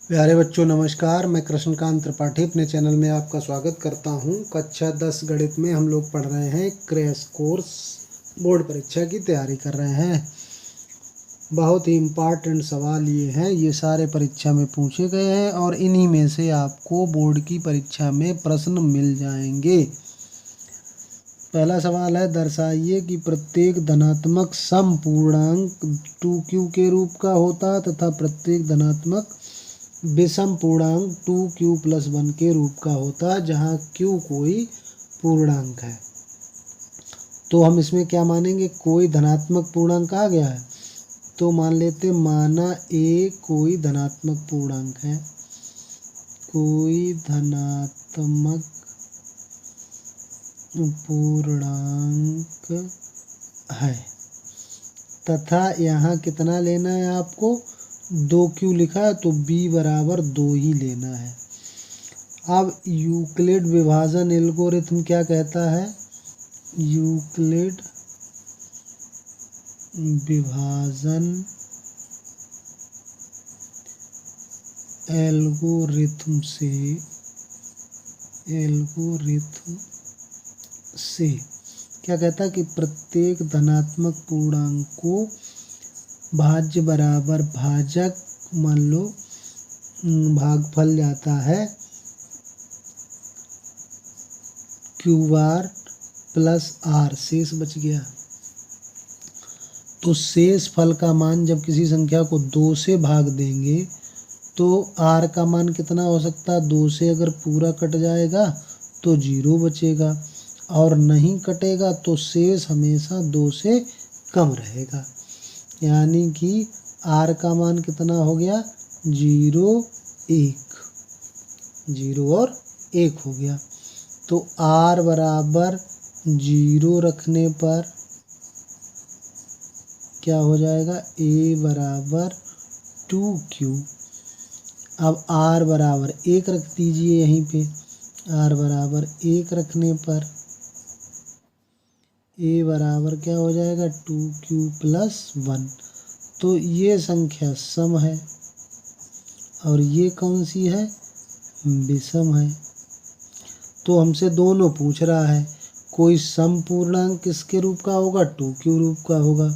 प्यारे बच्चों नमस्कार। मैं कृष्णकांत त्रिपाठी अपने चैनल में आपका स्वागत करता हूं। कक्षा 10 गणित में हम लोग पढ़ रहे हैं क्रैश कोर्स। बोर्ड परीक्षा की तैयारी कर रहे हैं। बहुत ही इम्पोर्टेंट सवाल ये हैं, ये सारे परीक्षा में पूछे गए हैं और इन्हीं में से आपको बोर्ड की परीक्षा में प्रश्न मिल जाएंगे। पहला सवाल है, दर्शाइए कि प्रत्येक धनात्मक समपूर्णांक 2q के रूप का होता है तथा प्रत्येक धनात्मक विषम पूर्णांक 2q+1 के रूप का होता है, जहाँ q कोई पूर्णांक है। तो हम इसमें क्या मानेंगे, कोई धनात्मक पूर्णांक आ गया है तो मान लेते माना a कोई धनात्मक पूर्णांक है, कोई धनात्मक पूर्णांक है तथा यहाँ कितना लेना है आपको, 2q लिखा है तो b बराबर 2 ही लेना है। अब यूक्लिड विभाजन एल्गोरिथम क्या कहता है, यूक्लिड विभाजन एल्गोरिथम से क्या कहता है कि प्रत्येक धनात्मक पूर्णांक को भाज्य बराबर भाजक मान लो भागफल जाता है q⁻+r, शेष बच गया। तो शेष फल का मान जब किसी संख्या को 2 से भाग देंगे तो r का मान कितना हो सकता है, 2 से अगर पूरा कट जाएगा तो 0 बचेगा और नहीं कटेगा तो शेष हमेशा 2 से कम रहेगा। यानी कि r का मान कितना हो गया, 0 और 1 हो गया। तो r बराबर 0 रखने पर क्या हो जाएगा, a बराबर 2q। अब r बराबर 1 रख दीजिए यहीं पे, r बराबर 1 रखने पर a बराबर क्या हो जाएगा, 2q+1। तो ये संख्या सम है और ये कौन सी है, विषम है। तो हमसे दोनों पूछ रहा है, कोई सम पूर्णांक किसके रूप का होगा, 2q रूप का होगा,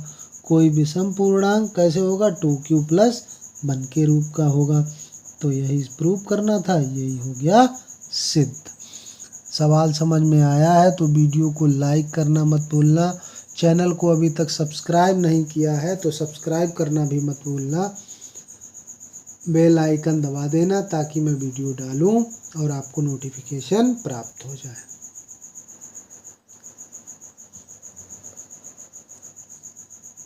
कोई विषम पूर्णांक कैसे होगा, 2q+1 के रूप का होगा। तो यही प्रूफ करना था, यही हो गया सिद्ध। सवाल समझ में आया है तो वीडियो को लाइक करना मत भूलना। चैनल को अभी तक सब्सक्राइब नहीं किया है तो सब्सक्राइब करना भी मत भूलना। बेल आइकन दबा देना ताकि मैं वीडियो डालूं और आपको नोटिफिकेशन प्राप्त हो जाए।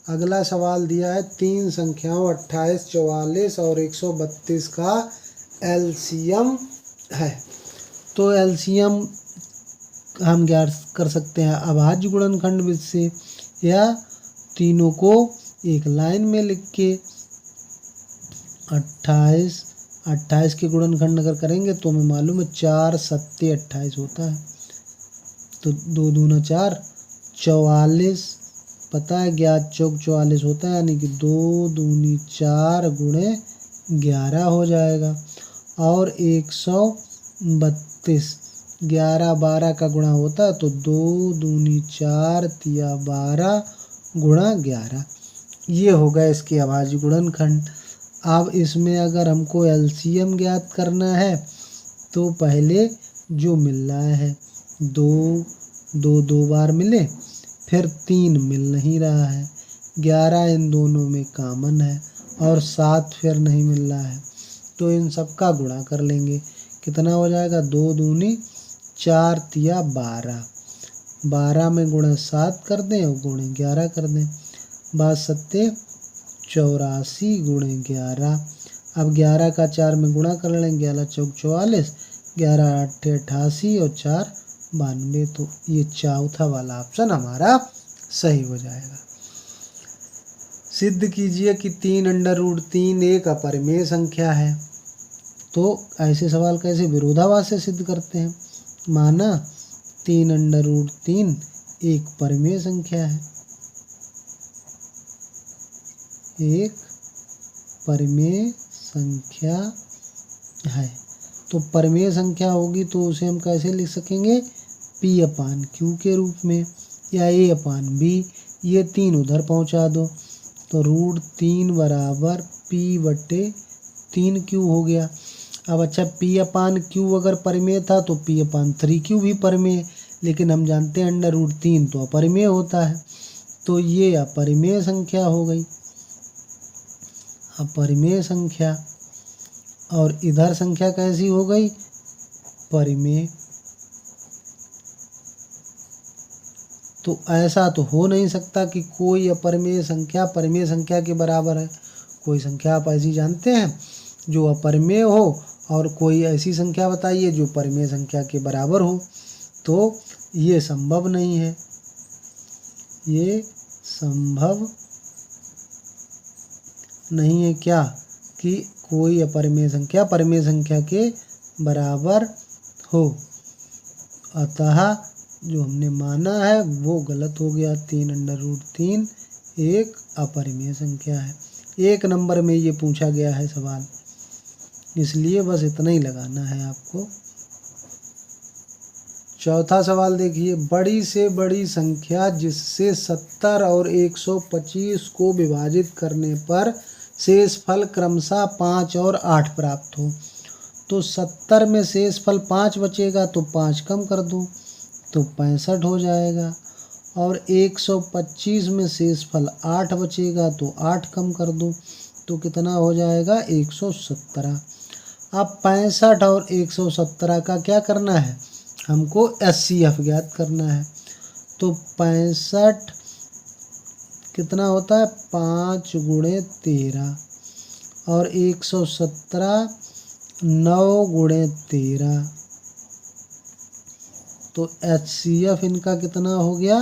अगला सवाल दिया है, 3 संख्याओं 28, 44 और 132 का एलसीएम है। तो एलसीएम हम ज्ञात कर सकते हैं अभाज्य गुणनखंड विधि से या तीनों को एक लाइन में लिख के। 28 के गुणनखंड अगर करेंगे तो हमें मालूम है 4 सत्ते 28 होता है, तो 2 दूना 4, 44 पता है, ज्ञात चौक 44 होता है, यानी कि 2 दूनी 4 गुणे 11 हो जाएगा। और 132 11 12 का गुणा होता है तो 2 दूनी 4 तिया 12 गुणा 11, ये होगा इसके अभाज्य गुणनखंड। अब इसमें अगर हमको एलसीएम ज्ञात करना है तो पहले जो मिल रहा है, 2 बार मिले, फिर 3 मिल नहीं रहा है, 11 इन दोनों में कॉमन है और 7 फिर नहीं मिल रहा है, तो इन सब का गुणा कर लेंगे। कितना हो जाएगा, 2 दूनी 4 तिया 12, 12 में गुणा 7 कर दें और गुणे 11 कर दें, 12 सत्ते 84 गुणे 11। अब 11 का 4 में गुणा कर लें, 11 चौक 44, 11 8 88 और 4 92। तो ये चौथा वाला ऑप्शन हमारा सही हो जाएगा। सिद्ध कीजिए कि 3√3 एक अपरिमेय संख्या है। तो ऐसे सवाल कैसे विरोधाभास से सिद्ध करते हैं। माना 3√3 एक परिमेय संख्या है, एक परिमेय संख्या है। तो परिमेय संख्या होगी तो उसे हम कैसे लिख सकेंगे, P/Q के रूप में या A/B। ये 3 उधर पहुंचा दो तो √3 बराबर P/3Q हो गया। अब अच्छा, P/Q अगर परिमेय था तो P/3Q भी परिमेय, लेकिन हम जानते हैं √3 तो अपरिमेय होता है, तो ये अपरिमेय संख्या हो गई, अपरिमेय संख्या। और इधर संख्या कैसी हो गई, परिमेय। तो ऐसा तो हो नहीं सकता कि कोई अपरिमेय संख्या परिमेय संख्या के बराबर है। कोई संख्या आप ऐसी जानते हैं जो अपरिमेय हो, और कोई ऐसी संख्या बताइए जो परिमेय संख्या के बराबर हो। तो ये संभव नहीं है, ये संभव नहीं है क्या, कि कोई अपरिमेय संख्या परिमेय संख्या के बराबर हो। अतः जो हमने माना है वो गलत हो गया। 3√3 एक अपरिमेय संख्या है। 1 नंबर में ये पूछा गया है सवाल, इसलिए बस इतना ही लगाना है आपको। चौथा सवाल देखिए, बड़ी से बड़ी संख्या जिससे 70 और 125 को विभाजित करने पर शेषफल क्रमशः 5 और 8 प्राप्त हो। तो 70 में शेषफल 5 बचेगा तो 5 कम कर दो तो 65 हो जाएगा, और 125 में शेषफल 8 बचेगा तो 8 कम कर दो तो कितना हो जाएगा, 117। अब 65 और 117 का क्या करना है, हमको HCF ज्ञात करना है। तो 65 कितना होता है, 5 × 13, और 117 9 × 13। तो HCF इनका कितना हो गया,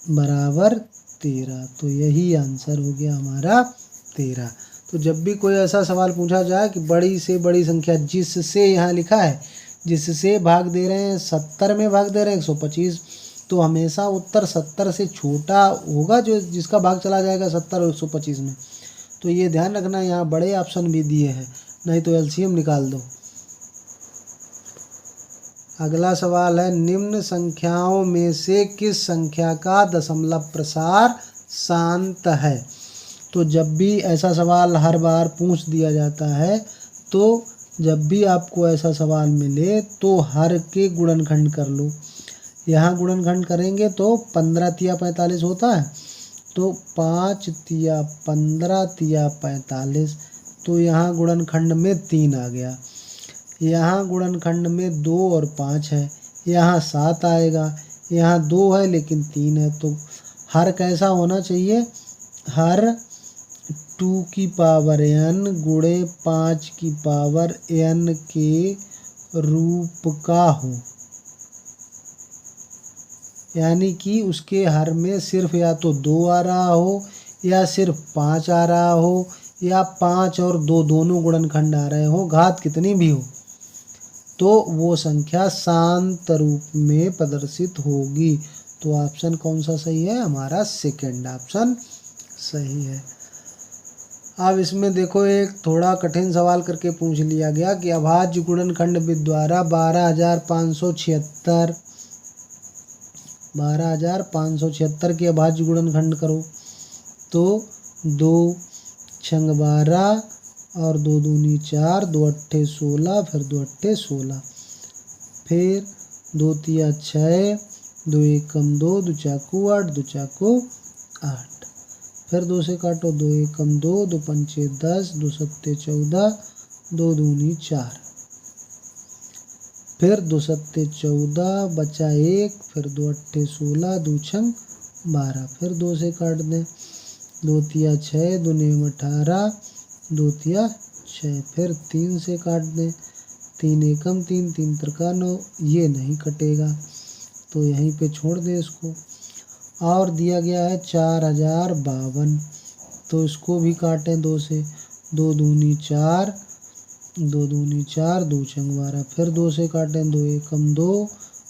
बराबर 13। तो यही आंसर हो गया हमारा 13। तो जब भी कोई ऐसा सवाल पूछा जाए कि बड़ी से बड़ी संख्या जिससे, यहाँ लिखा है जिससे भाग दे रहे हैं, 70 में भाग दे रहे हैं 125, तो हमेशा उत्तर 70 से छोटा होगा जो जिसका भाग चला जाएगा 70 और 125 में। तो ये ध्यान रखना, यहाँ बड़े ऑप्शन भी दिए हैं, नहीं तो LCM निकाल दो। अगला सवाल है, निम्न संख्याओं में से किस संख्या का दशमलव प्रसार शांत है। तो जब भी ऐसा सवाल हर बार पूछ दिया जाता है, तो जब भी आपको ऐसा सवाल मिले तो हर के गुणनखंड कर लो। यहाँ गुणनखंड करेंगे तो 15 × 45 होता है, तो 5 × 15 × 45, तो यहाँ गुणनखंड में 3 आ गया। यहाँ गुणनखंड में 2 और 5 है, यहाँ 7 आएगा। यहाँ 2 है लेकिन 3 है, तो हर कैसा होना चाहिए, हर 2n × 5n के रूप का हो, यानी कि उसके हर में सिर्फ या तो 2 आ रहा हो या सिर्फ 5 आ रहा हो, या 5 और 2 दोनों गुणनखंड आ रहे हो, घात कितनी भी हो, तो वो संख्या शांत रूप में प्रदर्शित होगी। तो ऑप्शन कौन सा सही है, हमारा सेकंड ऑप्शन सही है। अब इसमें देखो, एक थोड़ा कठिन सवाल करके पूछ लिया गया कि अभाज्य गुणनखंड विधि द्वारा 12,576 के अभाज्य गुणनखंड करो। तो 2 छंग 12 और 2 दूनी 4, 2 अट्ठे 16, फिर 2 अट्ठे 16, फिर 2 तिया 6, 2 एकम 2, 2 चाकू 8, 2 चाकू 8, फिर 2 से काटो, 2 एकम 2, 2 पंचे 10, 2 सत्ते 14, 2 दूनी 4, फिर 2 सत्ते 14 बचा 1, फिर 2 अट्ठे 16, 2 छंग 12, फिर 2 से काट दें, 2 तिया 6, 2 नेम 18, 2 तिया 6, फिर 3 से काट दें, 3 एकम 3, 3 त्रिका 9, ये नहीं कटेगा तो यहीं पे छोड़ दें इसको। और दिया गया है 4052, तो इसको भी काटें 2 से, 2 दूनी 4, 2 दूनी 4, 2 छंग 12, फिर 2 से काटें, 2 एकम 2,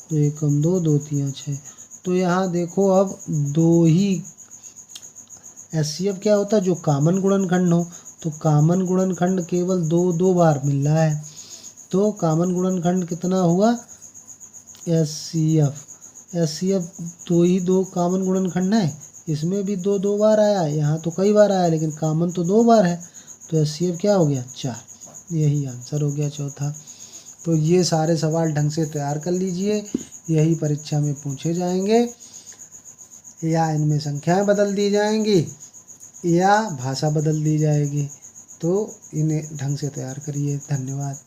2 एकम 2, 2 तिया 6। तो यहाँ देखो, अब 2 ही HCF क्या होता है, जो कॉमन गुणनखंड हो, तो कॉमन गुणनखंड केवल दो बार मिल रहा है, तो कॉमन गुणनखंड कितना हुआ HCF। HCF दो कॉमन गुणनखंड है, इसमें भी दो बार आया, यहाँ तो कई बार आया लेकिन कॉमन तो 2 बार है, तो HCF क्या हो गया 4। यही आंसर हो गया चौथा। तो ये सारे सवाल ढंग से तैयार कर लीजिए, यही परीक्षा में पूछे जाएंगे, या इनमें संख्याएं बदल दी जाएंगी या भाषा बदल दी जाएगी। तो इन्हें ढंग से तैयार करिए। धन्यवाद।